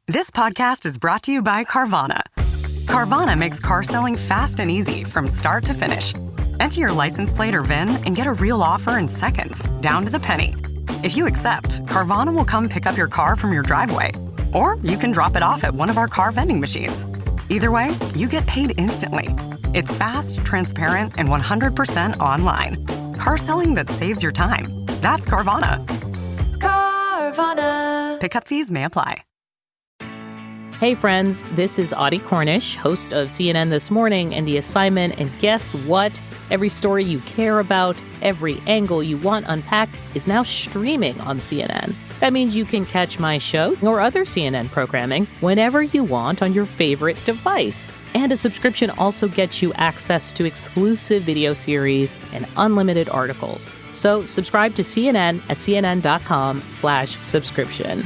This podcast is brought to you by Carvana. Carvana makes car selling fast and easy from start to finish. Enter your license plate or VIN and get a real offer in seconds, down to the penny. If you accept, Carvana will come pick up your car from your driveway. Or you can drop it off at one of our car vending machines. Either way, you get paid instantly. It's fast, transparent, and 100% online. Car selling that saves your time. That's Carvana. Carvana. Pickup fees may apply. Hey friends, this is Audie Cornish, host of CNN This Morning and The Assignment, and guess what? Every story you care about, every angle you want unpacked is now streaming on CNN. That means you can catch my show or other CNN programming whenever you want on your favorite device. And a subscription also gets you access to exclusive video series and unlimited articles. So subscribe to CNN at cnn.com/subscription.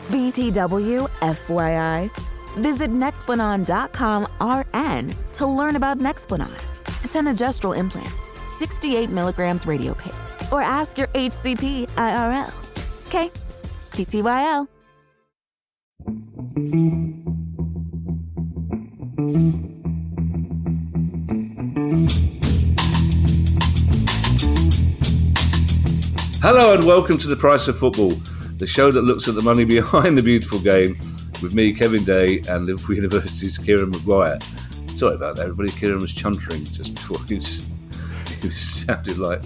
BTW FYI. Visit Nexplanon.com RN to learn about Nexplanon. It's an adjustable implant, 68 milligrams radio pain. Or ask your HCP IRL. Okay, TTYL. Hello and welcome to The Price of Football, the show that looks at the money behind the beautiful game, with me, Kevin Day, and Liverpool University's Kieran Maguire. Sorry about that, everybody. Kieran was chuntering just before he sounded like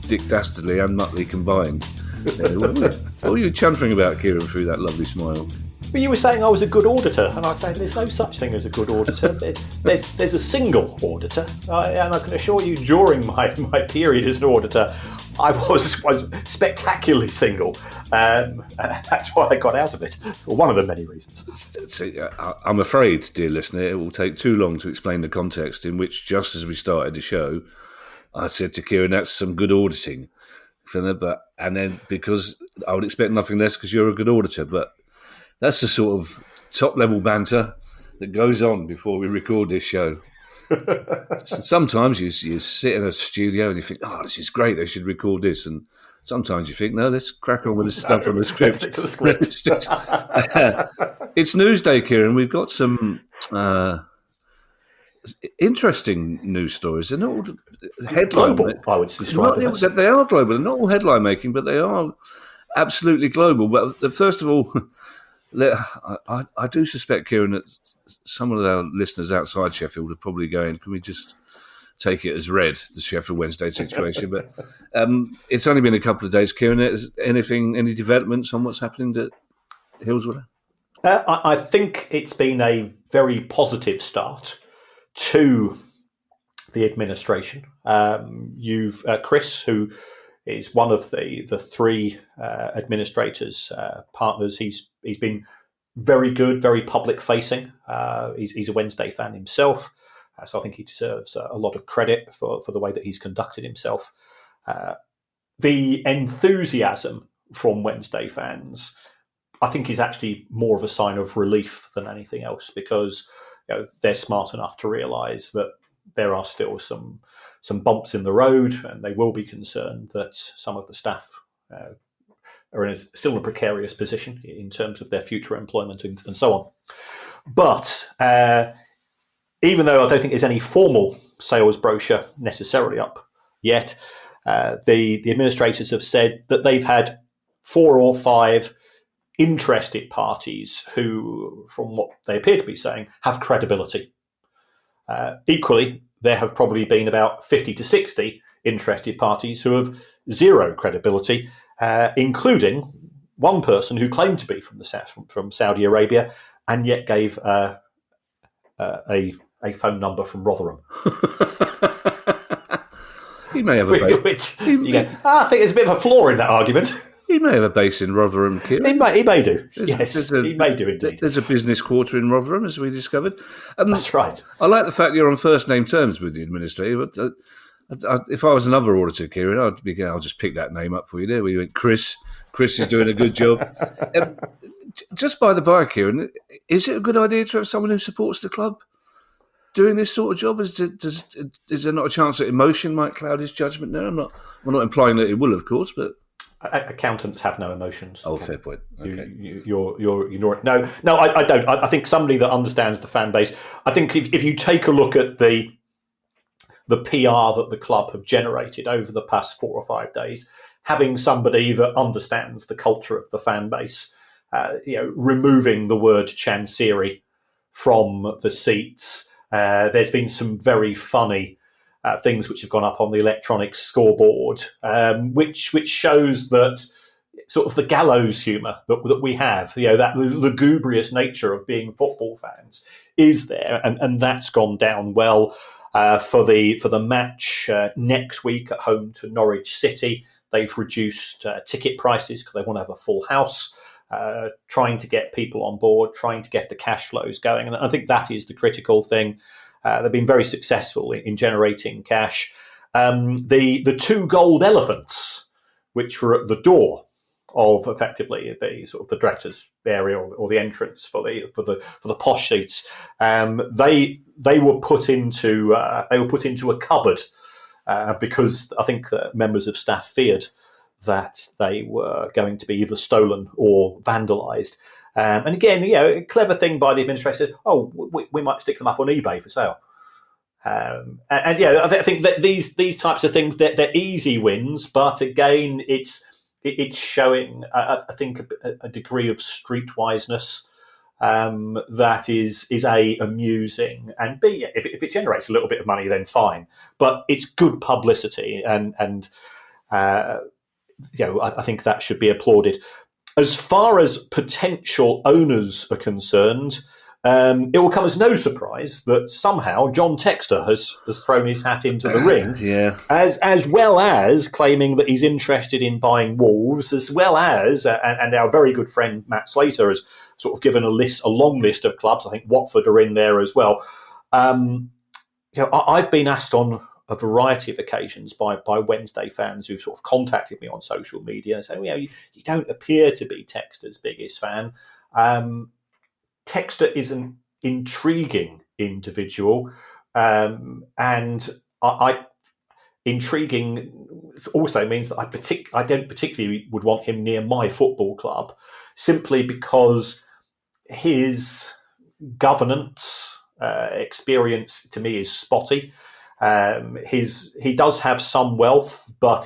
Dick Dastardly and Muttley combined. What were you chuntering about, Kieran, through that lovely smile? Well, you were saying I was a good auditor, and I said there's no such thing as a good auditor. There's a single auditor, and I can assure you, during my period as an auditor, I was spectacularly single. That's why I got out of it. Well, one of the many reasons. I'm afraid, dear listener, it will take too long to explain the context in which, just as we started the show, I said to Kieran, "That's some good auditing," and then because I would expect nothing less because you're a good auditor, but that's the sort of top-level banter that goes on before we record this show. Sometimes you sit in a studio and you think, "Oh, this is great, they should record this." And sometimes you think, "No, let's crack on with this stuff from the script." Stick to the script. It's Newsday, Kieran. We've got some interesting news stories. They're not all headline. Global, I would describe them as. They are global. They're not all headline making, but they are absolutely global. But first of all, I do suspect, Kieran, that some of our listeners outside Sheffield are probably going, "Can we just take it as read, the Sheffield Wednesday situation?" But it's only been a couple of days, Kieran. Any developments on what's happening at Hillsborough? I think it's been a very positive start to the administration. You've Chris, who is one of the three administrators, partners. He's been very good, very public facing. He's a Wednesday fan himself, so I think he deserves a lot of credit for the way that he's conducted himself. The enthusiasm from Wednesday fans, I think, is actually more of a sign of relief than anything else, because they're smart enough to realise that there are still some bumps in the road, and they will be concerned that some of the staff are in still a precarious position in terms of their future employment and so on. But even though I don't think there's any formal sales brochure necessarily up yet, the administrators have said that they've had 4 or 5 interested parties who, from what they appear to be saying, have credibility. Equally, there have probably been about 50 to 60 interested parties who have zero credibility, including one person who claimed to be from Saudi Arabia and yet gave a phone number from Rotherham. He may have a base. I think there's a bit of a flaw in that argument. He may have a base in Rotherham, Kieran. He may do. He may do indeed. There's a business quarter in Rotherham, as we discovered. That's right. I like the fact you're on first-name terms with the administrator. But, if I was another auditor, Kieran, I'll just pick that name up for you there. We went, Chris. Chris is doing a good job. Just by the by, Kieran, is it a good idea to have someone who supports the club doing this sort of job? Is there not a chance that emotion might cloud his judgment there? I'm not implying that it will, of course, but Accountants have no emotions. Oh, fair point. Okay. You're no. I don't. I think somebody that understands the fan base. I think if you take a look at the PR that the club have generated over the past 4 or 5 days, having somebody that understands the culture of the fan base, removing the word Chancery from the seats. There's been some very funny things which have gone up on the electronic scoreboard, which shows that sort of the gallows humour that we have, that lugubrious nature of being football fans is there, and that's gone down well. For the match next week at home to Norwich City, they've reduced ticket prices because they want to have a full house, trying to get people on board, trying to get the cash flows going. And I think that is the critical thing. They've been very successful in generating cash. The 2 gold elephants, which were at the door of effectively the sort of the directors' area or the entrance for the posh seats, they were put into a cupboard because I think members of staff feared that they were going to be either stolen or vandalised. And again, a clever thing by the administration. Oh, we might stick them up on eBay for sale. I think that these types of things, they're easy wins, but again, it's showing, I think, a degree of streetwiseness that is A, amusing, and B, if it generates a little bit of money, then fine. But it's good publicity, and I think that should be applauded. As far as potential owners are concerned, it will come as no surprise that somehow John Textor has thrown his hat into the ring, as well as claiming that he's interested in buying Wolves, as well as, and our very good friend Matt Slater has sort of given a long list of clubs. I think Watford are in there as well. I've been asked on a variety of occasions by Wednesday fans who've sort of contacted me on social media and say, you don't appear to be Textor's biggest fan. Textor is an intriguing individual, and intriguing also means that I don't particularly would want him near my football club, simply because his governance experience to me is spotty. He does have some wealth, but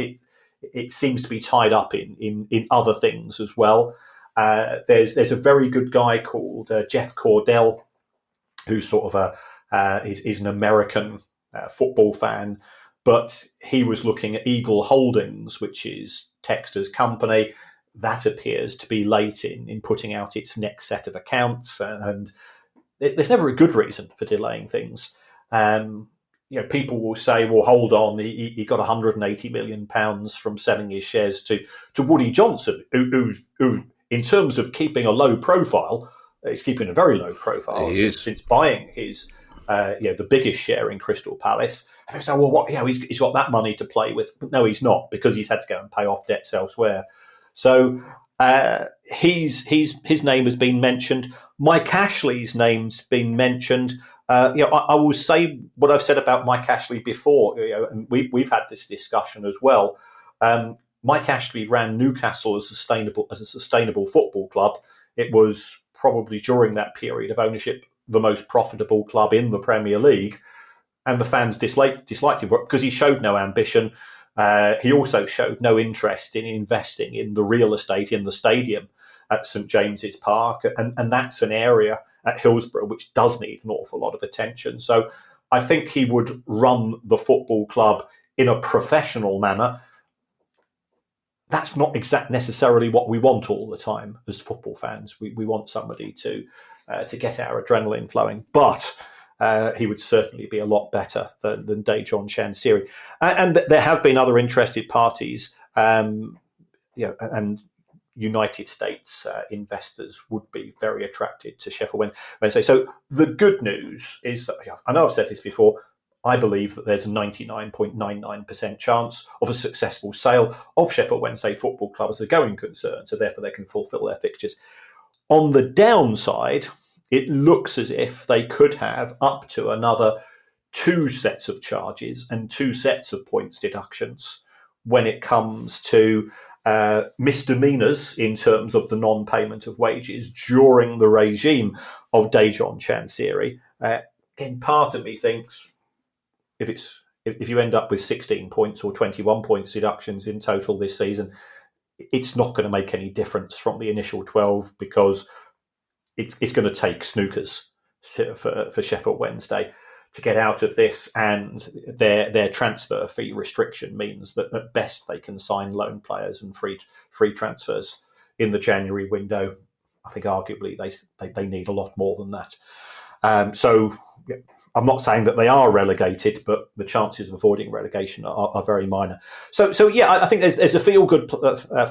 it seems to be tied up in other things as well. There's a very good guy called Jeff Cordell, who's sort of he's an American football fan, but he was looking at Eagle Holdings, which is Textor's company. That appears to be late in putting out its next set of accounts, and there's never a good reason for delaying things. People will say, well, hold on, he got £180 million from selling his shares to Woody Johnson, who in terms of keeping a low profile, is keeping a very low profile since buying his, the biggest share in Crystal Palace. And they say, well, what? He's got that money to play with. But no, he's not, because he's had to go and pay off debts elsewhere. So his name has been mentioned. Mike Ashley's name's been mentioned. I will say what I've said about Mike Ashley before, and we've had this discussion as well. Mike Ashley ran Newcastle as a sustainable football club. It was probably during that period of ownership the most profitable club in the Premier League, and the fans disliked him because he showed no ambition. He also showed no interest in investing in the real estate in the stadium at St James's Park, and that's an area at Hillsborough which does need an awful lot of attention. So I think he would run the football club in a professional manner. That's not necessarily what we want all the time as football fans. We want somebody to get our adrenaline flowing, but he would certainly be a lot better than Dejan Chansiri. And there have been other interested parties, and United States investors would be very attracted to Sheffield Wednesday. So the good news is that, I know I've said this before, I believe that there's a 99.99% chance of a successful sale of Sheffield Wednesday Football Club as a going concern, so therefore they can fulfil their fixtures. On the downside, it looks as if they could have up to another 2 sets of charges and 2 sets of points deductions when it comes to misdemeanours in terms of the non-payment of wages during the regime of Dejan Chansiri. Again, part of me thinks if you end up with 16 points or 21 points deductions in total this season, it's not going to make any difference from the initial 12 because it's going to take snookers for Sheffield Wednesday to get out of this, and their transfer fee restriction means that at best they can sign loan players and free transfers in the January window. I think arguably they need a lot more than that. So I'm not saying that they are relegated, but the chances of avoiding relegation are very minor. So yeah, I think there's a feel-good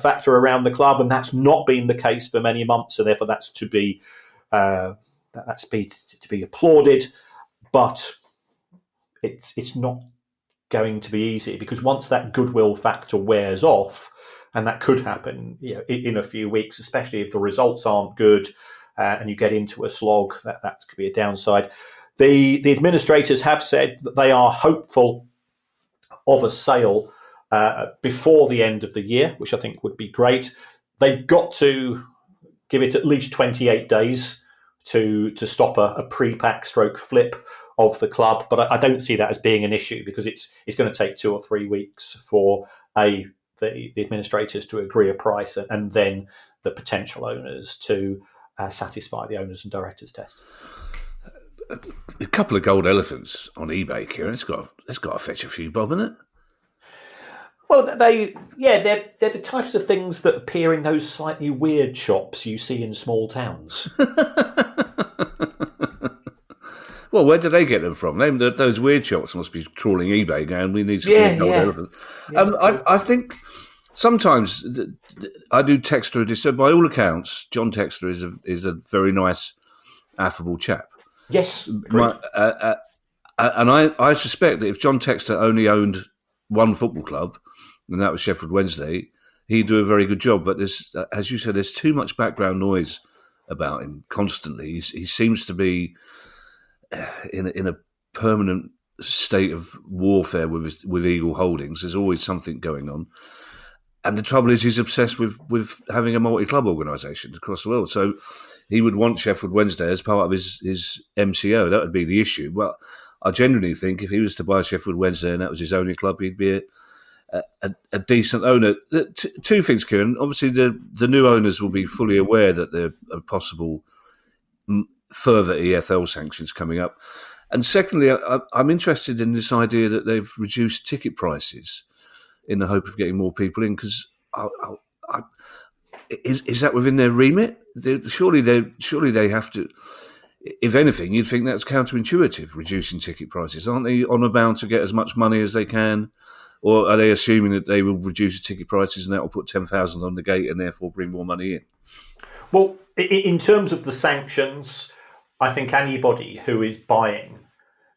factor around the club, and that's not been the case for many months, so therefore that's to be applauded. But it's not going to be easy, because once that goodwill factor wears off, and that could happen, in a few weeks, especially if the results aren't good and you get into a slog, that could be a downside. The administrators have said that they are hopeful of a sale before the end of the year, which I think would be great. They've got to give it at least 28 days to stop a pre-pack stroke flip of the club, but I don't see that as being an issue, because it's going to take 2 or 3 weeks for the administrators to agree a price, and then the potential owners to satisfy the owners and directors test. A couple of gold elephants on eBay, Kieran. It's got to fetch a few bob, isn't it? Well, they're the types of things that appear in those slightly weird shops you see in small towns. Well, where do they get them from? Those weird shops must be trawling eBay going, we need some gold elephants. Yeah. I think sometimes I do Texter. So by all accounts, John Texter is a very nice, affable chap. Yes. And I suspect that if John Texter only owned one football club, and that was Sheffield Wednesday, he'd do a very good job. But there's, as you said, there's too much background noise about him constantly. He seems to be in a permanent state of warfare with Eagle Holdings. There's always something going on. And the trouble is, he's obsessed with having a multi-club organisation across the world. So he would want Sheffield Wednesday as part of his MCO. That would be the issue. Well, I genuinely think if he was to buy Sheffield Wednesday and that was his only club, he'd be a decent owner. Two things, Kieran. Obviously, the new owners will be fully aware that there are possible further EFL sanctions coming up. And secondly, I'm interested in this idea that they've reduced ticket prices in the hope of getting more people in, because is that within their remit? Surely they have to. If anything, you'd think that's counterintuitive, reducing ticket prices. Aren't they on bound to get as much money as they can? Or are they assuming that they will reduce the ticket prices and that will put 10,000 on the gate and therefore bring more money in? Well, in terms of the sanctions, I think anybody who is buying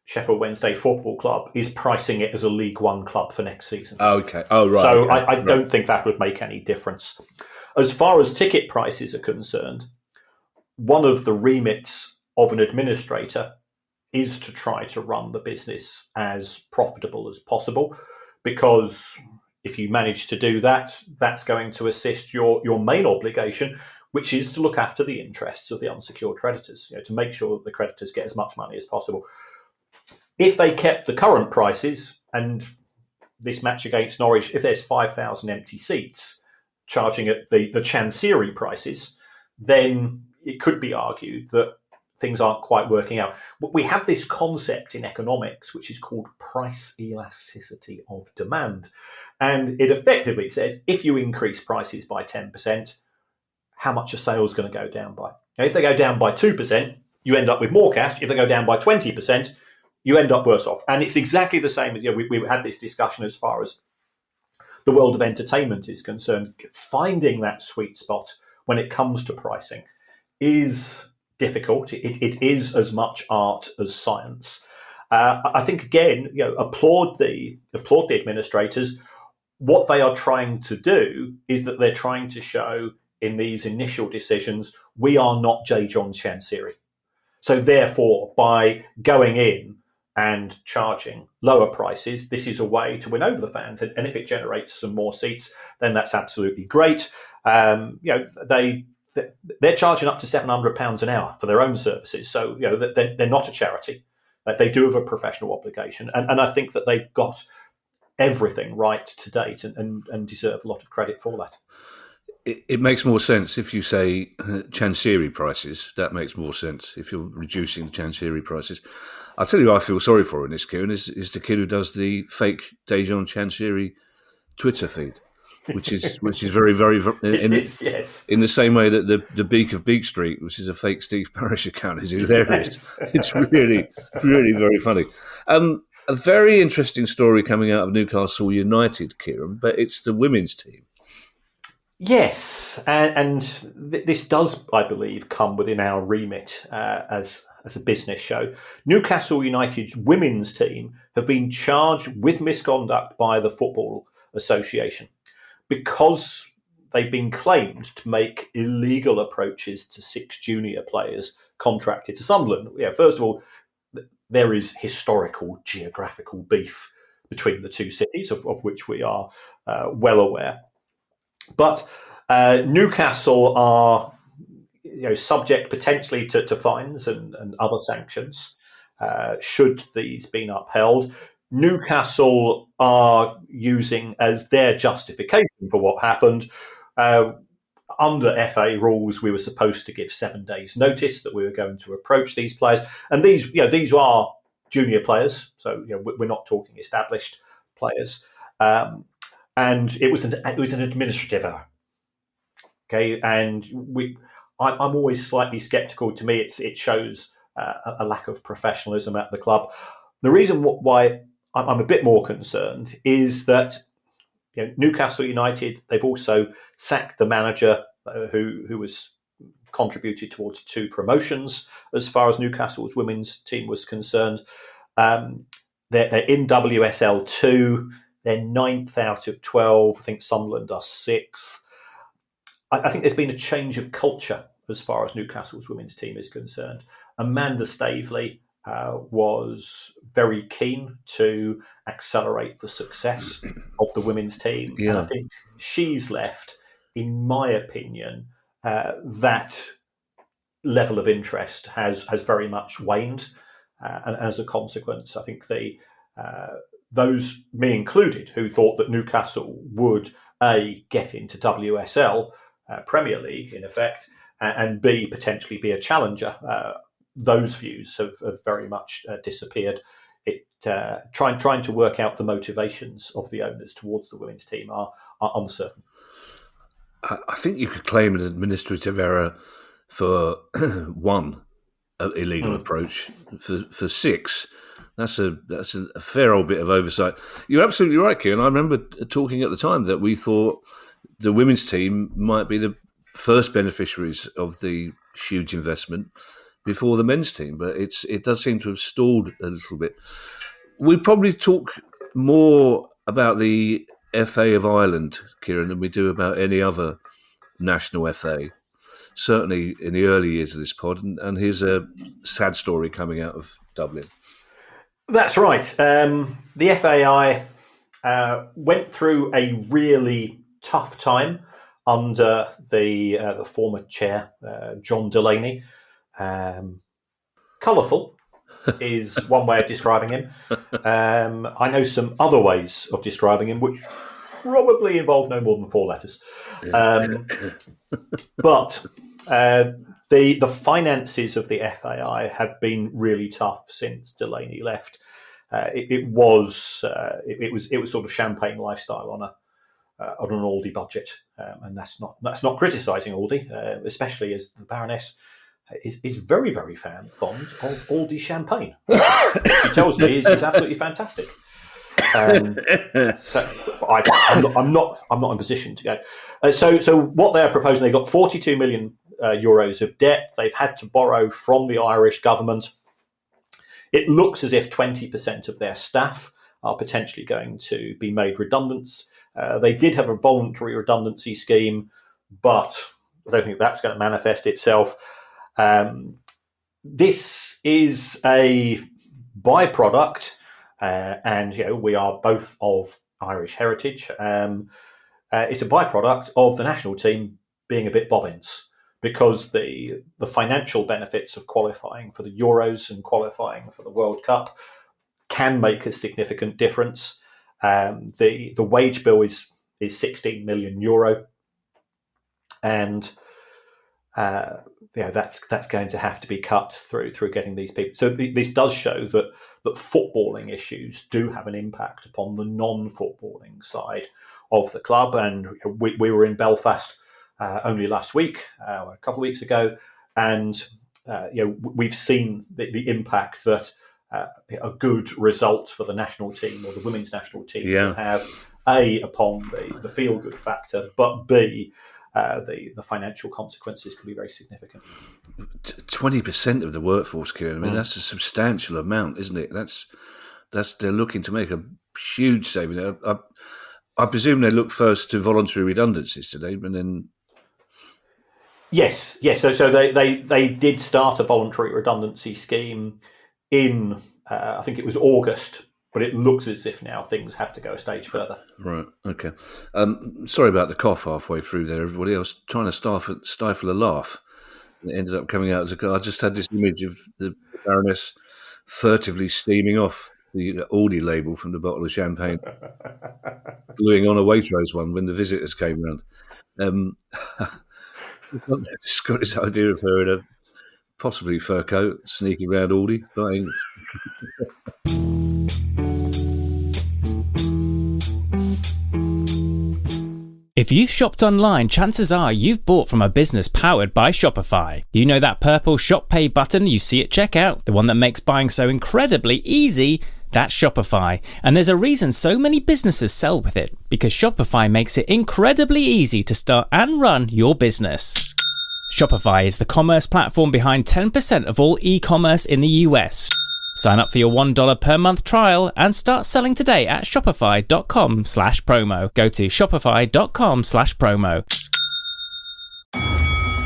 Sheffield Wednesday Football Club is pricing it as a League One club for next season. Okay. Oh, right. So okay. I don't think that would make any difference. As far as ticket prices are concerned, one of the remits of an administrator is to try to run the business as profitable as possible, because if you manage to do that, that's going to assist your main obligation, which is to look after the interests of the unsecured creditors, to make sure that the creditors get as much money as possible. If they kept the current prices, and this match against Norwich, if there's 5,000 empty seats charging at the Chansiri prices, then it could be argued that things aren't quite working out. But we have this concept in economics which is called price elasticity of demand. And it effectively says if you increase prices by 10%, how much are sales going to go down by? Now, if they go down by 2%, you end up with more cash. If they go down by 20%, you end up worse off. And it's exactly the same as we had this discussion as far as the world of entertainment is concerned. Finding that sweet spot when it comes to pricing is difficult. It is as much art as science. I think, again, applaud the administrators. What they are trying to do is that they're trying to show in these initial decisions, we are not J. John Chansiri. So therefore, by going in and charging lower prices, this is a way to win over the fans. And if it generates some more seats, then that's absolutely great. They're charging up to £700 an hour for their own services. So, they're not a charity. They do have a professional obligation. And I think that they've got everything right to date and deserve a lot of credit for that. It makes more sense if you say Chancery prices. That makes more sense if you're reducing the Chancery prices. I'll tell you who I feel sorry for in this, Kieran, is the kid who does the fake Dejan Chancery Twitter feed, which is very, very yes. In the same way that the Beak of Beak Street, which is a fake Steve Parish account, is hilarious. Yes. It's really, really very funny. A very interesting story coming out of Newcastle United, Kieran, but it's the women's team. Yes, and this does, I believe, come within our remit as a business show. Newcastle United's women's team have been charged with misconduct by the Football Association because they've been claimed to make illegal approaches to 6 junior players contracted to Sunderland. First of all, there is historical geographical beef between the two cities, of which we are well aware. But Newcastle are subject potentially to fines and other sanctions should these be upheld. Newcastle are using as their justification for what happened. Under FA rules, we were supposed to give 7 days notice that we were going to approach these players. And these are junior players. So, we're not talking established players. And it was an administrative error. Okay, and I'm always slightly sceptical. To me, it shows a lack of professionalism at the club. The reason why I'm a bit more concerned is that Newcastle United, they've also sacked the manager who was contributed towards 2 promotions as far as Newcastle's women's team was concerned. They're in WSL 2. They're 9th out of 12. I think Sunderland are 6th. I think there's been a change of culture as far as Newcastle's women's team is concerned. Amanda Staveley was very keen to accelerate the success of the women's team. Yeah. And I think she's left, in my opinion, that level of interest has very much waned. And as a consequence, I think those, me included, who thought that Newcastle would A, get into WSL, Premier League in effect, and B, potentially be a challenger, those views have very much disappeared. Trying to work out the motivations of the owners towards the women's team are uncertain. I think you could claim an administrative error for one illegal approach. For 6, that's a fair old bit of oversight. You're absolutely right, Kieran. I remember talking at the time that we thought the women's team might be the first beneficiaries of the huge investment before the men's team, but it does seem to have stalled a little bit. We probably talk more about the FA of Ireland, Kieran, than we do about any other national FA, certainly in the early years of this pod, and here's a sad story coming out of Dublin. That's right. The FAI went through a really tough time under the former chair, John Delaney. Colourful is one way of describing him. I know some other ways of describing him, which probably involve no more than 4 letters. But the finances of the FAI have been really tough since Delaney left. It was sort of champagne lifestyle on an Aldi budget, and that's not criticising Aldi, especially as the Baroness is very, very fond of Aldi champagne. She tells me is absolutely fantastic. So I'm not in a position to go. So what they're proposing, they've got 42 million euros of debt. They've had to borrow from the Irish government. It looks as if 20% of their staff are potentially going to be made redundant. They did have a voluntary redundancy scheme, but I don't think that's going to manifest itself. This is a byproduct, and we are both of Irish heritage. It's a byproduct of the national team being a bit bobbins, because the financial benefits of qualifying for the Euros and qualifying for the World Cup can make a significant difference. The wage bill is 16 million euro, and that's going to have to be cut through getting these people. So this does show that footballing issues do have an impact upon the non-footballing side of the club. And we were in Belfast only last week, a couple of weeks ago, and we've seen the impact that a good result for the national team or the women's national team will have, A, upon the feel-good factor, but B, the financial consequences can be very significant. 20% of the workforce, Kieran. I mean, that's a substantial amount, isn't it? That's they're looking to make a huge saving. I presume they look first to voluntary redundancies today, and then. Yes. So they did start a voluntary redundancy scheme in I think it was August. But it looks as if now things have to go a stage further. Right, okay. Sorry about the cough halfway through there, everybody. I was trying to stifle a laugh. And it ended up coming out as a... I just had this image of the Baroness furtively steaming off the Aldi label from the bottle of champagne, gluing on a Waitrose one when the visitors came round. Just got this idea of her in a possibly fur coat, sneaking around Aldi, buying... If you've shopped online, chances are you've bought from a business powered by Shopify. You know that purple Shop Pay button you see at checkout? The one that makes buying so incredibly easy? That's Shopify. And there's a reason so many businesses sell with it, because Shopify makes it incredibly easy to start and run your business. Shopify is the commerce platform behind 10% of all e-commerce in the US. Sign up for your $1 per month trial and start selling today at shopify.com/promo. Go to shopify.com/promo.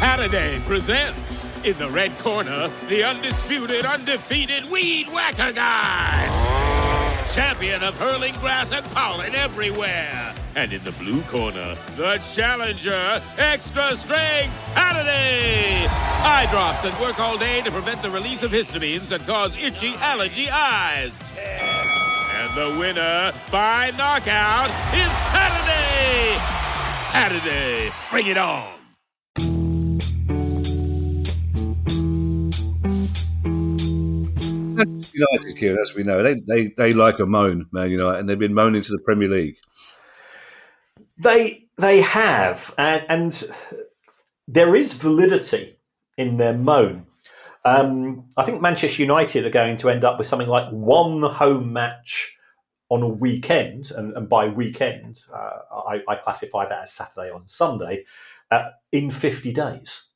Halliday presents, in the red corner, the undisputed, undefeated Weed Whacker Guy. Champion of hurling grass and pollen everywhere. And in the blue corner, the challenger, extra strength Halliday. Eye drops that work all day to prevent the release of histamines that cause itchy allergy eyes. And the winner by knockout is Halliday. Halliday, bring it on. United, Kieran, as we know, they like a moan, Man United, and they've been moaning to the Premier League. They have, and there is validity in their moan. I think Manchester United are going to end up with something like one home match on a weekend, and by weekend, I classify that as Saturday on Sunday, in 50 days,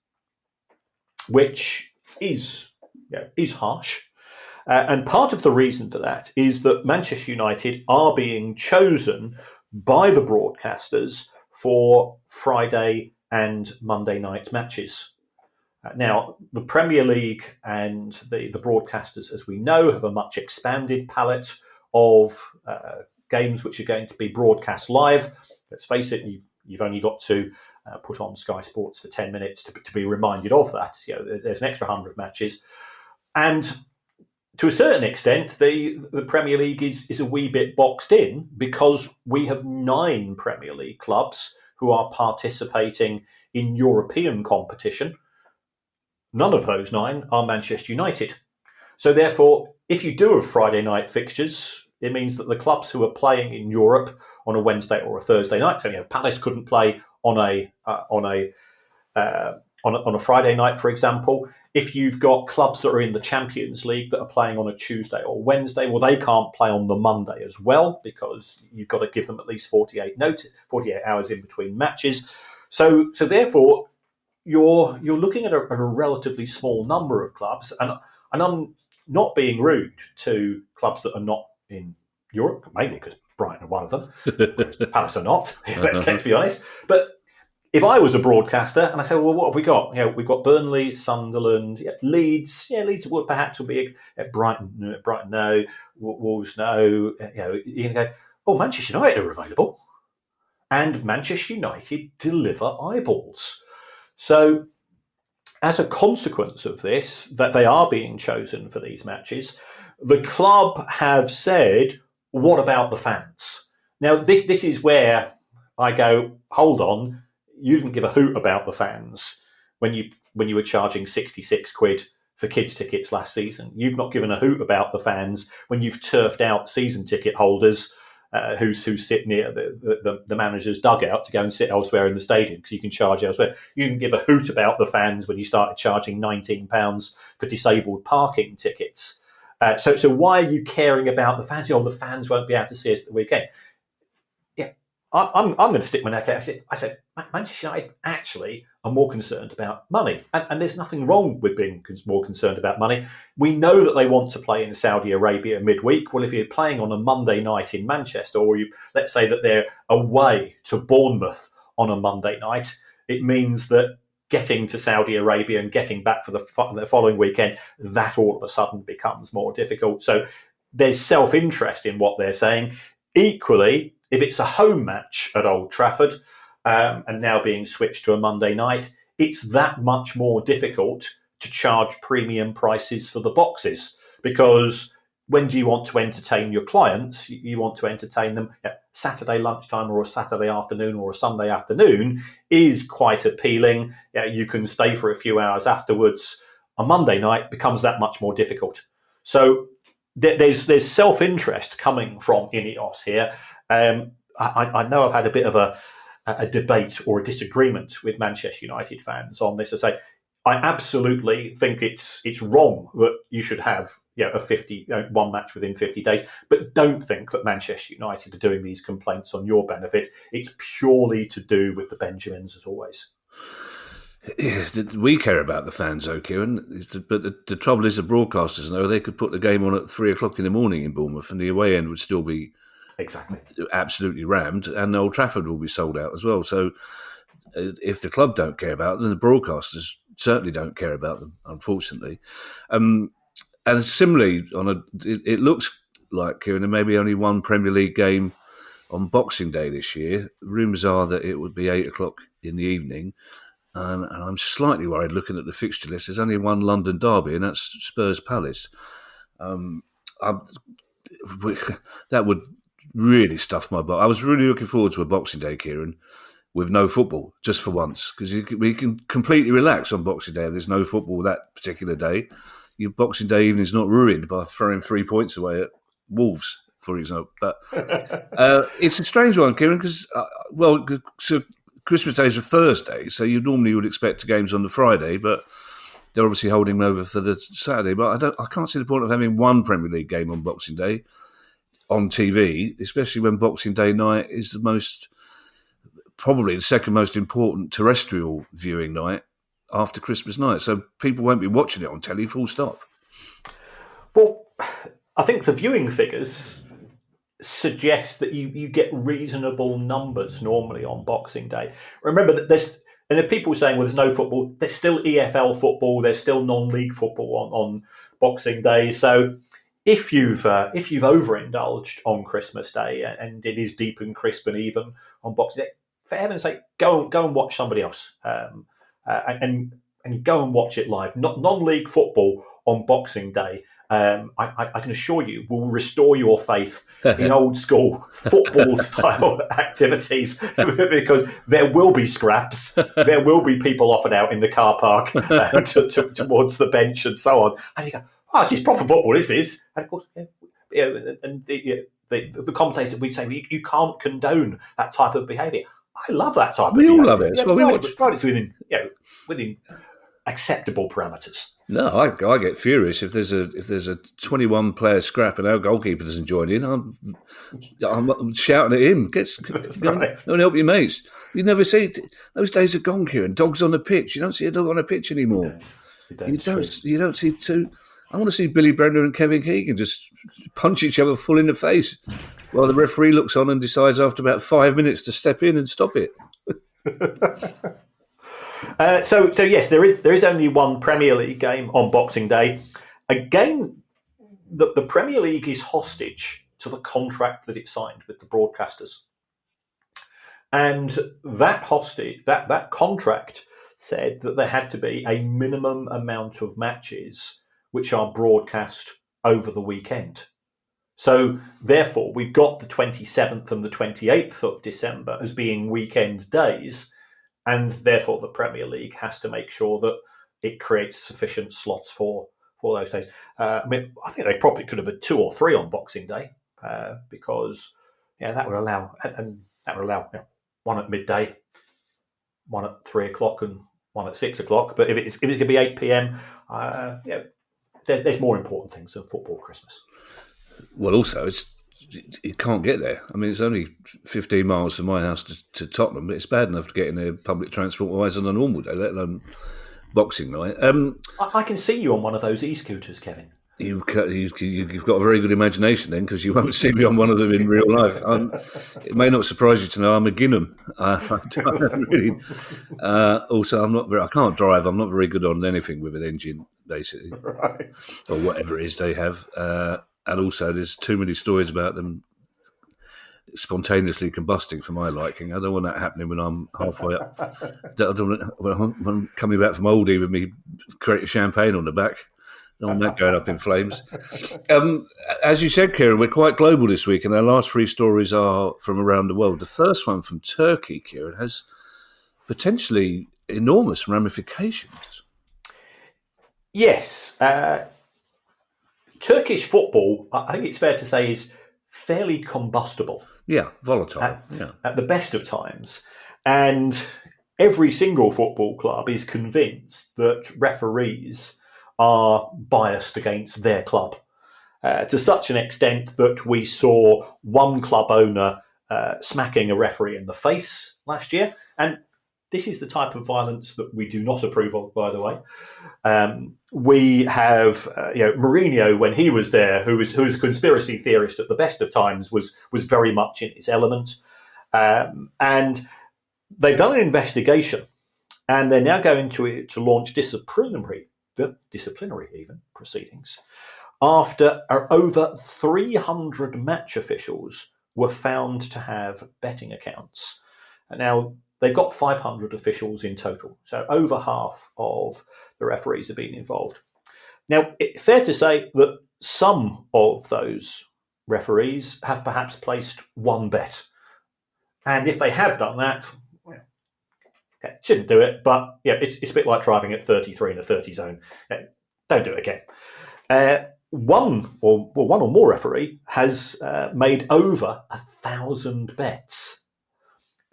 which is harsh. And part of the reason for that is that Manchester United are being chosen by the broadcasters for Friday and Monday night matches. Now, the Premier League and the broadcasters, as we know, have a much expanded palette of games which are going to be broadcast live. Let's face it, you've only got to put on Sky Sports for 10 minutes to be reminded of that. There's an extra 100 matches. And to a certain extent, the Premier League is a wee bit boxed in, because we have 9 Premier League clubs who are participating in European competition. None of those 9 are Manchester United. So therefore, if you do have Friday night fixtures, it means that the clubs who are playing in Europe on a Wednesday or a Thursday night, so Palace couldn't play on a Friday night, for example. If you've got clubs that are in the Champions League that are playing on a Tuesday or Wednesday, well, they can't play on the Monday as well, because you've got to give them at least 48 hours in between matches. So therefore, you're looking at a relatively small number of clubs, and I'm not being rude to clubs that are not in Europe, mainly because Brighton are one of them. Palace are not. Let's be honest. But if I was a broadcaster and I said, well, what have we got? We've got Burnley, Sunderland, Leeds. Leeds would perhaps be Brighton, no, Wolves, no. You can go, oh, Manchester United are available, and Manchester United deliver eyeballs. So, as a consequence of this, that they are being chosen for these matches, the club have said, what about the fans? Now, this is where I go, hold on, you didn't give a hoot about the fans when you were charging 66 quid for kids' tickets last season. You've not given a hoot about the fans when you've turfed out season ticket holders who sit near the manager's dugout to go and sit elsewhere in the stadium because you can charge elsewhere. You didn't give a hoot about the fans when you started charging £19 for disabled parking tickets. So why are you caring about the fans? The fans won't be able to see us at the weekend. Yeah, I'm going to stick my neck out. I said, Manchester United actually are more concerned about money. And there's nothing wrong with being more concerned about money. We know that they want to play in Saudi Arabia midweek. Well, if you're playing on a Monday night in Manchester, or let's say that they're away to Bournemouth on a Monday night, it means that getting to Saudi Arabia and getting back for the following weekend, that all of a sudden becomes more difficult. So there's self-interest in what they're saying. Equally, if it's a home match at Old Trafford and now being switched to a Monday night, it's that much more difficult to charge premium prices for the boxes, because when do you want to entertain your clients? You want to entertain them Saturday lunchtime or a Saturday afternoon or a Sunday afternoon is quite appealing. You can stay for a few hours afterwards. A Monday night becomes that much more difficult. So there's self-interest coming from Ineos here. I know I've had a bit of a debate or a disagreement with Manchester United fans on this. I say I absolutely think it's wrong that you should have one match within 50 days, but don't think that Manchester United are doing these complaints on your benefit. It's purely to do with the Benjamins, as always. Yes, we care about the fans, though, Kieran. But the trouble is, the broadcasters know they could put the game on at 3:00 in the morning in Bournemouth, and the away end would still be exactly absolutely rammed, and Old Trafford will be sold out as well. So, if the club don't care about them, the broadcasters certainly don't care about them, unfortunately. And similarly, it looks like, Kieran, there may be only one Premier League game on Boxing Day this year. Rumours are that it would be 8:00 in the evening. And I'm slightly worried looking at the fixture list. There's only one London derby, and that's Spurs Palace. That would really stuff my butt. I was really looking forward to a Boxing Day, Kieran, with no football, just for once, because we can completely relax on Boxing Day. There's no football that particular day. Your Boxing Day evening is not ruined by throwing 3 points away at Wolves, for example. But it's a strange one, Kieran, because so Christmas Day is a Thursday, so you normally would expect games on the Friday, but they're obviously holding them over for the Saturday. But I can't see the point of having one Premier League game on Boxing Day on TV, especially when Boxing Day night is probably the second most important terrestrial viewing night after Christmas night. So people won't be watching it on telly, full stop. Well, I think the viewing figures suggest that you get reasonable numbers normally on Boxing Day. Remember that and if people are saying, well, there's no football, there's still EFL football, there's still non-league football on Boxing Day. So if you've overindulged on Christmas Day and it is deep and crisp and even on Boxing Day, for heaven's sake, go and watch somebody else. And go and watch it live. Non-league football on Boxing Day, I can assure you, will restore your faith in old school football style activities, because there will be scraps, there will be people offered out in the car park towards the bench and so on. And you go, oh, this is proper football, this is. And of course, and the commentators would say, you can't condone that type of behaviour. I love that type of behaviour. We all love it. Well, we watch. It's within acceptable parameters. No, I get furious if there's a 21 player scrap and our goalkeeper doesn't join in. I'm shouting at him. Go and help your mates. You never see those days are gone, Kieran. Dogs on the pitch. You don't see a dog on a pitch anymore. You don't see two. I want to see Billy Bremner and Kevin Keegan just punch each other full in the face while the referee looks on and decides after about 5 minutes to step in and stop it. So yes, there is only one Premier League game on Boxing Day. Again, the Premier League is hostage to the contract that it signed with the broadcasters, and that contract said that there had to be a minimum amount of matches which are broadcast over the weekend. So therefore, we've got the 27th and the 28th of December as being weekend days, and therefore the Premier League has to make sure that it creates sufficient slots for those days. I think they probably could have had 2 or 3 on Boxing Day, because that would allow one at midday, one at 3 o'clock, and one at 6 o'clock. But if it's going to be 8 p.m, there's more important things than football Christmas. Well, also, it can't get there. I mean, it's only 15 miles from my house to Tottenham, but it's bad enough to get in there public transport-wise on a normal day, let alone Boxing night. I can see you on one of those e-scooters, Kevin. You've got a very good imagination then, because you won't see me on one of them in real life. It may not surprise you to know I'm a Ginham. I don't really. Also, I can't drive. I'm not very good on anything with an engine, basically, right, or whatever it is they have. And also, there's too many stories about them spontaneously combusting for my liking. I don't want that happening when I'm halfway up. When I'm coming back from Oldie with me crate of champagne on the back. Don't want that going up in flames. As you said, Kieran, we're quite global this week, and our last 3 stories are from around the world. The first one from Turkey, Kieran, has potentially enormous ramifications. Yes. Turkish football, I think it's fair to say, is fairly combustible. Yeah, volatile. At the best of times. And every single football club is convinced that referees are biased against their club, to such an extent that we saw one club owner smacking a referee in the face last year. And this is the type of violence that we do not approve of, by the way. We have Mourinho, when he was there, who was a conspiracy theorist at the best of times, was very much in his element. And they've done an investigation, and they're now going to launch disciplinary even proceedings after over 300 match officials were found to have betting accounts. And now they've got 500 officials in total, so over half of the referees have been involved. Now, it's fair to say that some of those referees have perhaps placed one bet, and if they have done that, shouldn't do it, but it's a bit like driving at 33 in a 30 zone. Don't do it again. One or more referee has made over 1,000 bets.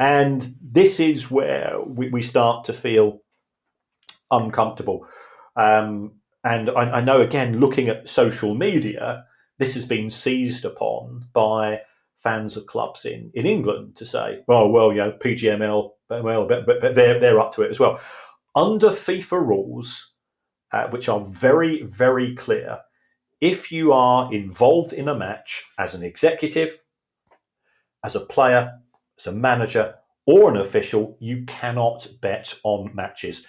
And this is where we start to feel uncomfortable. And I know, again, looking at social media, this has been seized upon by fans of clubs in England to say, PGML, but they're up to it as well. Under FIFA rules, which are very, very clear, if you are involved in a match as an executive, as a player, as a manager, or an official, you cannot bet on matches.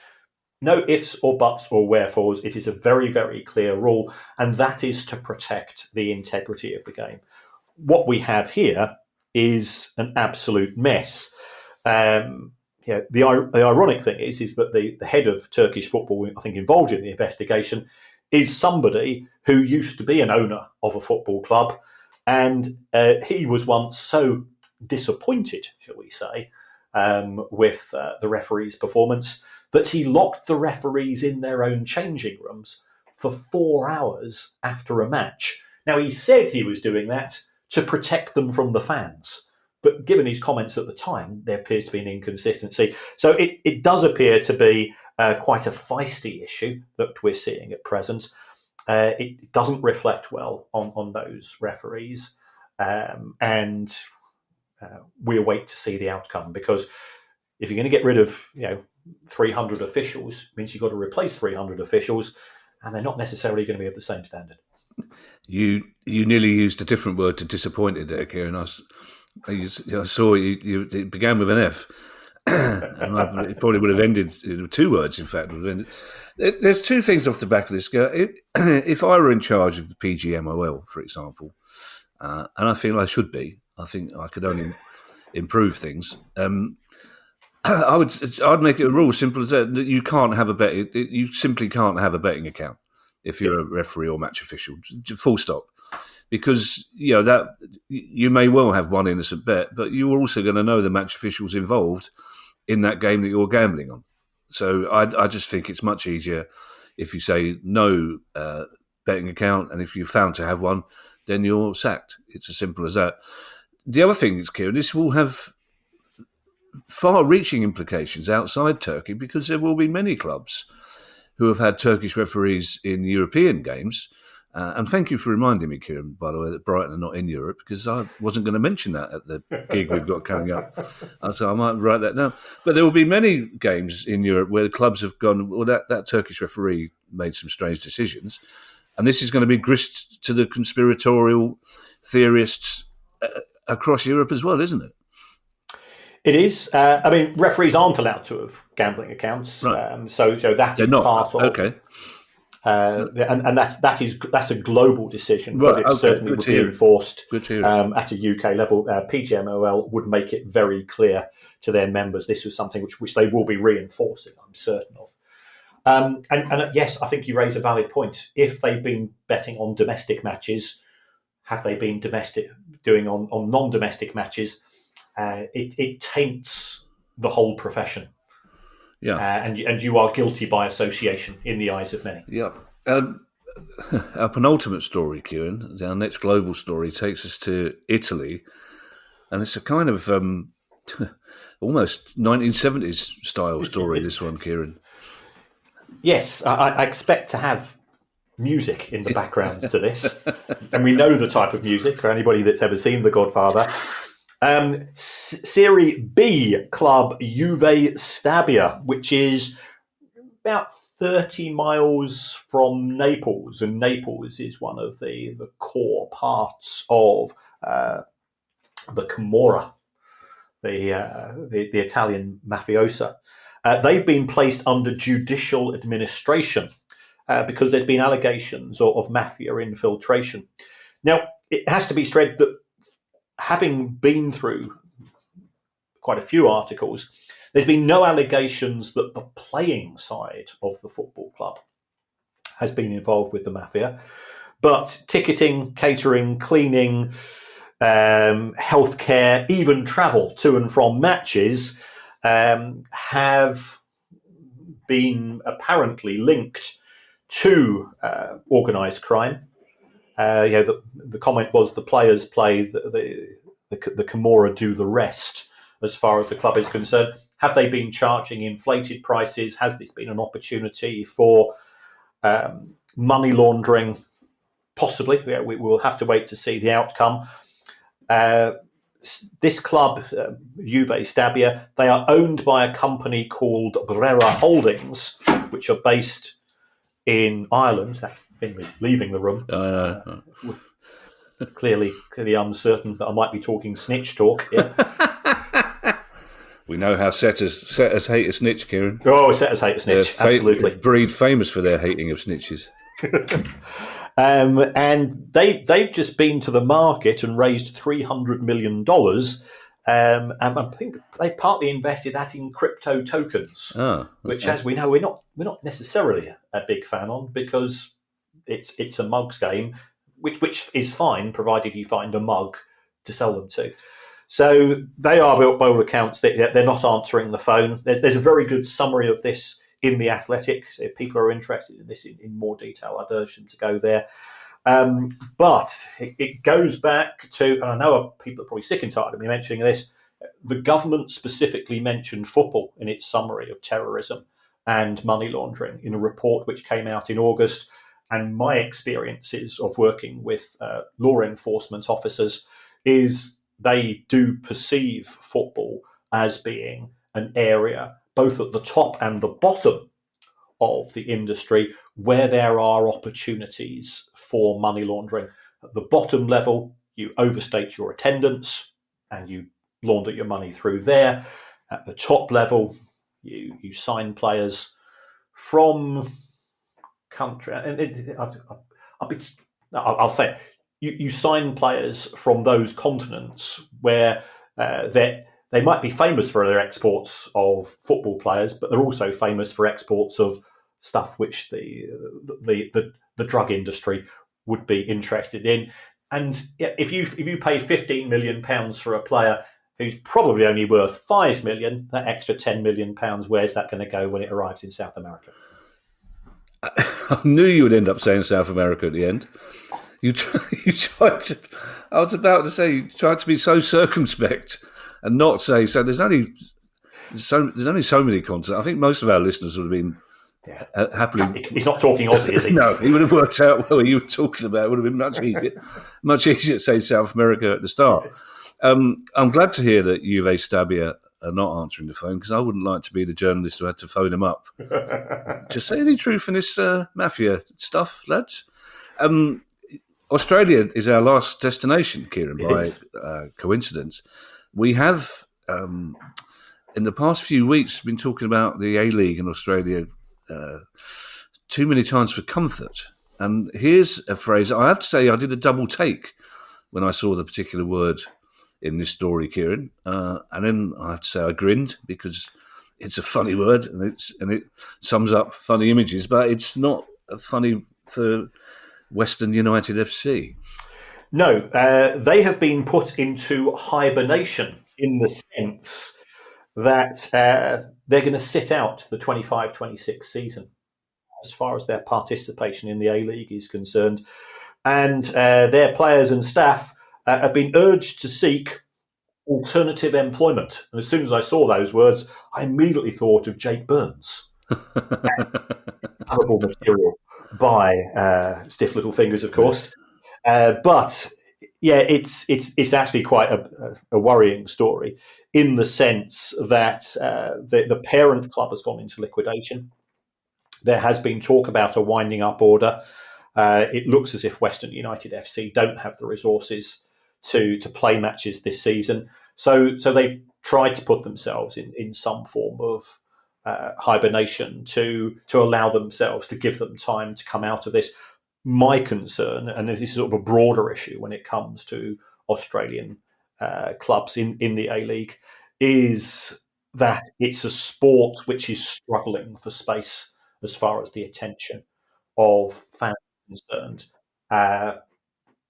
No ifs or buts or wherefores. It is a very, very clear rule, and that is to protect the integrity of the game. What we have here is an absolute mess. The ironic thing is that the head of Turkish football, I think, involved in the investigation, is somebody who used to be an owner of a football club, and he was once so disappointed, shall we say, with the referee's performance that he locked the referees in their own changing rooms for 4 hours after a match. Now, he said he was doing that to protect them from the fans, but given his comments at the time, there appears to be an inconsistency. So it does appear to be quite a feisty issue that we're seeing at present. It doesn't reflect well on those referees, and we await to see the outcome, because if you're going to get rid of 300 officials, it means you've got to replace 300 officials, and they're not necessarily going to be of the same standard. You nearly used a different word to disappointed there, Kieran. I saw you. It began with an F. And it probably would have ended in 2 words, in fact. There's 2 things off the back of this. If I were in charge of the PGMOL, for example, and I feel I should be, I think I could only improve things. I'd make it a rule simple as that you can't have a bet. You simply can't have a betting account if you're a referee or match official. Full stop. Because that you may well have one innocent bet, but you're also going to know the match officials involved in that game that you're gambling on. So I just think it's much easier if you say no betting account, and if you're found to have one, then you're sacked. It's as simple as that. The other thing is, Kieran, this will have far-reaching implications outside Turkey, because there will be many clubs who have had Turkish referees in European games. And thank you for reminding me, Kieran, by the way, that Brighton are not in Europe, because I wasn't going to mention that at the gig we've got coming up. So I might write that down. But there will be many games in Europe where the clubs have gone, well, that Turkish referee made some strange decisions. And this is going to be grist to the conspiratorial theorists across Europe as well, isn't it? It is. Referees aren't allowed to have gambling accounts. Right. So that is part of... Okay. And that's a global decision, right, but it certainly would be enforced at a UK level. PGMOL would make it very clear to their members this was something which they will be reinforcing, I'm certain of. And yes, I think you raise a valid point. If they've been betting on domestic matches, have they been doing on non-domestic matches? It taints the whole profession. Yeah, and you are guilty by association in the eyes of many. Yeah. Our penultimate story, Kieran, our next global story, takes us to Italy, and it's a kind of almost 1970s style story. This one, Kieran. Yes, I expect to have music in the background to this, and we know the type of music for anybody that's ever seen The Godfather. Serie B club Juve Stabia, which is about 30 miles from Naples, and Naples is one of the core parts of the Camorra, the Italian mafiosa. They've been placed under judicial administration because there's been allegations of mafia infiltration. Now, it has to be stressed that having been through quite a few articles, there's been no allegations that the playing side of the football club has been involved with the mafia. But ticketing, catering, cleaning, healthcare, even travel to and from matches have been apparently linked to organised crime. The comment was the players play, the Camorra do the rest as far as the club is concerned. Have they been charging inflated prices? Has this been an opportunity for money laundering? Possibly. We will have to wait to see the outcome. This club, Juve Stabia, they are owned by a company called Brera Holdings, which are based in Ireland. That's Finley leaving the room. Clearly uncertain that I might be talking snitch talk here. We know how setters hate a snitch, Kieran. Oh, setters hate a snitch, absolutely. Breed famous for their hating of snitches. And they've just been to the market and raised $300 million. And I think they partly invested that in crypto tokens, which, as we know, we're not necessarily a big fan on, because it's a mugs game, which is fine provided you find a mug to sell them to. So they are, by all accounts, they're not answering the phone. There's a very good summary of this in The Athletic. So if people are interested in this in more detail, I'd urge them to go there. But it goes back to, and I know people are probably sick and tired of me mentioning this, the government specifically mentioned football in its summary of terrorism and money laundering in a report which came out in August. And my experiences of working with law enforcement officers is they do perceive football as being an area, both at the top and the bottom of the industry, where there are opportunities for money laundering. At the bottom level, you overstate your attendance and you launder your money through there. at the top level, you sign players from country, and I'll say it, you sign players from those continents where they might be famous for their exports of football players, but they're also famous for exports of stuff which the drug industry would be interested in. And if you pay £15 million for a player who's probably only worth £5 million, that extra £10 million, where's that going to go when it arrives in South America? I knew you would end up saying South America at the end. You tried to. I was about to say you tried to be so circumspect and not say so. There's only so many continents. I think most of our listeners would have been happily. He's not talking Aussie, is he? No, he would have worked out what you were talking about. It would have been much easier to say South America at the start. Yes. I'm glad to hear that Juve Stabia are not answering the phone, because I wouldn't like to be the journalist who had to phone him up. Just say any truth in this mafia stuff, lads. Australia is our last destination, Kieran, by coincidence. We have, in the past few weeks, been talking about the A-League in Australia too many times for comfort. And here's a phrase. I have to say I did a double take when I saw the particular word in this story, Kieran. And then I have to say I grinned, because it's a funny word and it sums up funny images, but it's not funny for Western United FC. No, they have been put into hibernation in the sense that they're going to sit out the 25-26 season as far as their participation in the A-League is concerned. And their players and staff have been urged to seek alternative employment. And as soon as I saw those words, I immediately thought of Jake Burns. Terrible material by Stiff Little Fingers, of course. But yeah, it's actually quite a worrying story, in the sense that the parent club has gone into liquidation. There has been talk about a winding up order. It looks as if Western United FC don't have the resources to play matches this season. So they've tried to put themselves in some form of hibernation to allow themselves, to give them time to come out of this. My concern, and this is sort of a broader issue when it comes to Australian clubs in the A-League, is that it's a sport which is struggling for space as far as the attention of fans is concerned.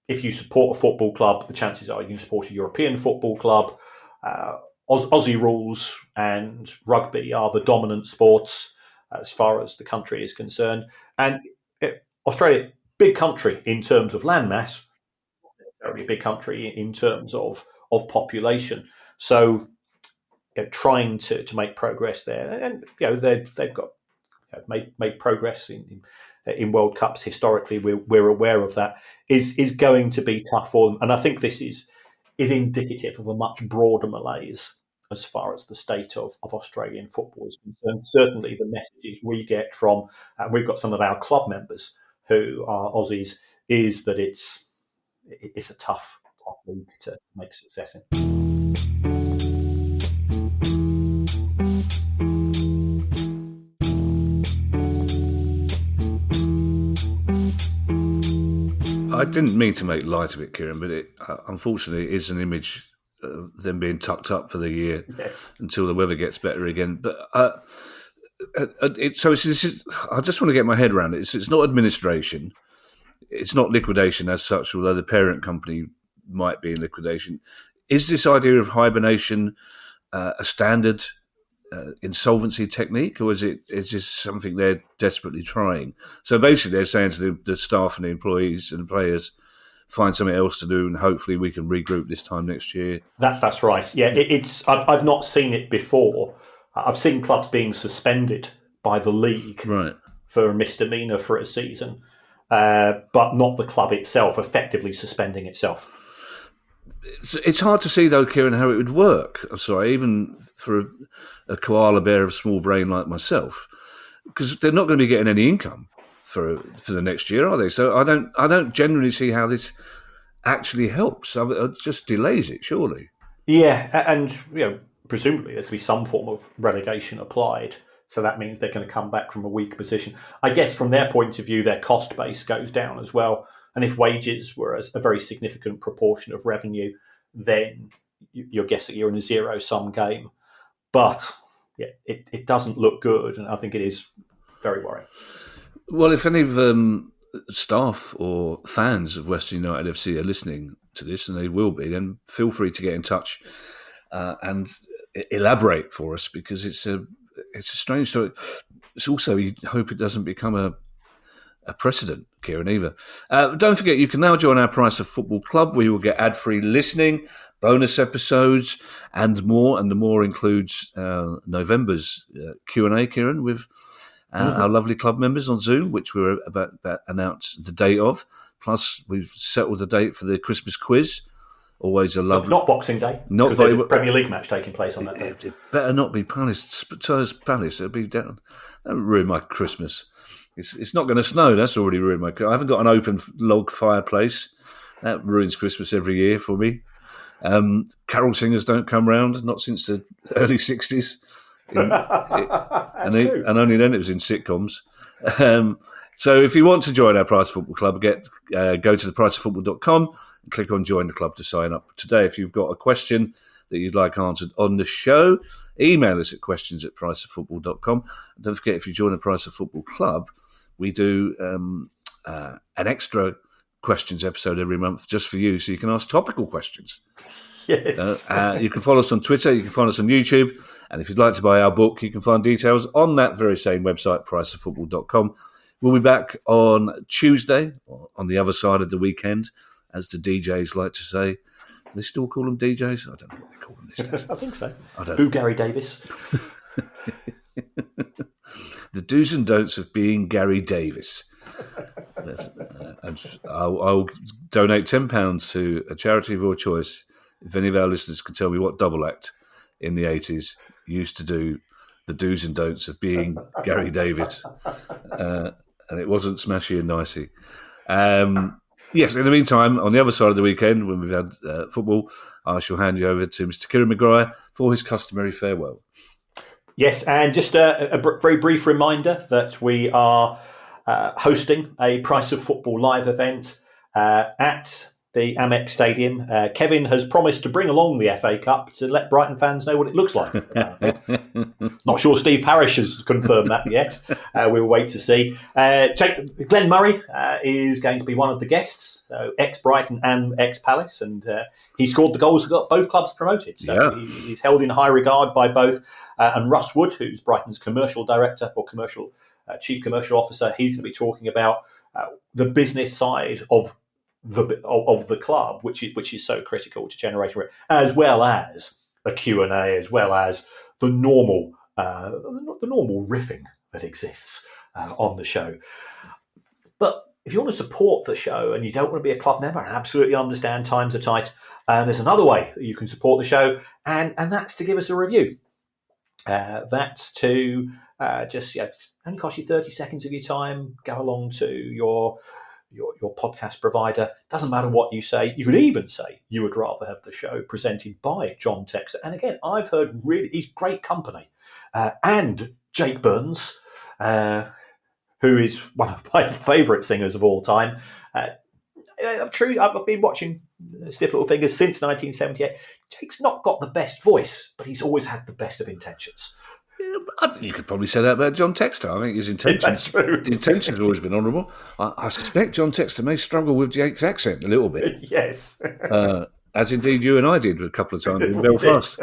If you support a football club, the chances are you support a European football club. Aussie rules and rugby are the dominant sports as far as the country is concerned. And Australia, big country in terms of landmass, very big country in terms of population. So trying to make progress there, and they've got made progress in World Cups historically. We're aware of that. Is going to be tough for them, and I think this is indicative of a much broader malaise as far as the state of Australian football is concerned. Certainly, the messages we get from we've got some of our club members who are Aussies is that it's a tough league to make success in. I didn't mean to make light of it, Kieran, but it unfortunately is an image of them being tucked up for the year until the weather gets better again. But I just want to get my head around it. It's not administration. It's not liquidation as such, although the parent company might be in liquidation. Is this idea of hibernation a standard insolvency technique, or is this something they're desperately trying? So basically they're saying to the staff and the employees and the players, find something else to do and hopefully we can regroup this time next year. That's right. Yeah, I've not seen it before. I've seen clubs being suspended by the league for a misdemeanor for a season, but not the club itself effectively suspending itself. It's hard to see, though, Kieran, how it would work. I'm sorry, even for a koala bear of small brain like myself, because they're not going to be getting any income for the next year, are they? So I don't generally see how this actually helps. It just delays it, surely. Yeah, and presumably there's to be some form of relegation applied. So that means they're going to come back from a weak position. I guess from their point of view, their cost base goes down as well. And if wages were a very significant proportion of revenue, then you're guessing you're in a zero-sum game. But yeah, it doesn't look good, and I think it is very worrying. Well, if any of staff or fans of Western United FC are listening to this, and they will be, then feel free to get in touch and elaborate for us, because it's a strange story. It's also, you hope it doesn't become a precedent, Kieran, either. Don't forget, you can now join our Price of Football Club, where you will get ad-free listening, bonus episodes, and more. And the more includes November's Q&A, Kieran, with our lovely club members on Zoom, which we're about to announce the date of. Plus, we've settled the date for the Christmas quiz. Always a lovely... Not Boxing Day, because there's a Premier League match taking place on that day. It better not be Spurs Palace. It'll be down. That'll ruin my Christmas. It's not going to snow. That's already ruined my... I haven't got an open log fireplace. That ruins Christmas every year for me. Carol singers don't come round, not since the early 60s. And only then it was in sitcoms. So if you want to join our Price Football Club, go to thepriceoffootball.com and click on Join the Club to sign up today. If you've got a question that you'd like answered on the show, email us at questions@priceoffootball.com. And don't forget, if you join the Price of Football Club, we do an extra questions episode every month just for you, so you can ask topical questions. Yes. You can follow us on Twitter, you can find us on YouTube, and if you'd like to buy our book, you can find details on that very same website, priceoffootball.com. We'll be back on Tuesday, on the other side of the weekend, as the DJs like to say. Do they still call them DJs? I don't know what they call them these days. I think so. Boo Gary Davis. The do's and don'ts of being Gary Davis. I'll donate £10 to a charity of your choice if any of our listeners can tell me what double act in the 80s used to do the do's and don'ts of being Gary Davis. And it wasn't smashy and nicey. Yes, in the meantime, on the other side of the weekend, when we've had football, I shall hand you over to Mr. Kieran Maguire for his customary farewell. Yes, and just a very brief reminder that we are hosting a Price of Football live event at the Amex Stadium. Kevin has promised to bring along the FA Cup to let Brighton fans know what it looks like. Not sure Steve Parish has confirmed that yet. We'll wait to see. Glenn Murray is going to be one of the guests, ex-Brighton and ex-Palace, and he scored the goals that got both clubs promoted. So he's held in high regard by both. And Russ Wood, who's Brighton's commercial director or chief commercial officer, he's going to be talking about the business side of the club, which is so critical to generating, as well as a Q&A, as well as the normal riffing that exists on the show. But if you want to support the show and you don't want to be a club member, and absolutely understand times are tight, there's another way that you can support the show, and that's to give us a review. That's to only cost you 30 seconds of your time. Go along to your podcast provider. Doesn't matter what you say. You could even say you would rather have the show presented by John Texer. And again, I've heard he's great company. And Jake Burns, who is one of my favourite singers of all time. I've been watching Stiff Little Fingers since 1978. Jake's not got the best voice, but he's always had the best of intentions. You could probably say that about John Textor. I think his intentions, the intentions have always been honourable. I suspect John Textor may struggle with Jake's accent a little bit. Yes. As indeed you and I did a couple of times in Belfast.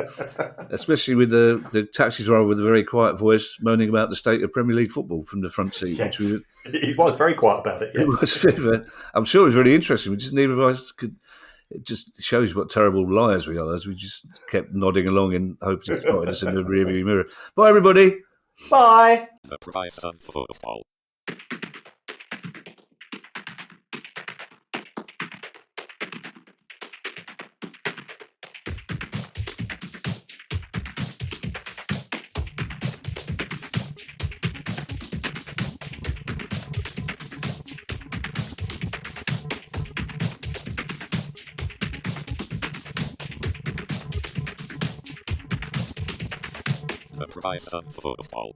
Especially with the taxi driver with a very quiet voice moaning about the state of Premier League football from the front seat. Yes. He was very quiet about it, yes. I'm sure it was really interesting. We just neither of us could... It just shows what terrible liars we are, as we just kept nodding along in hopes it spotted us in the rearview mirror. Bye, everybody. Bye. The Price of Football. price of football.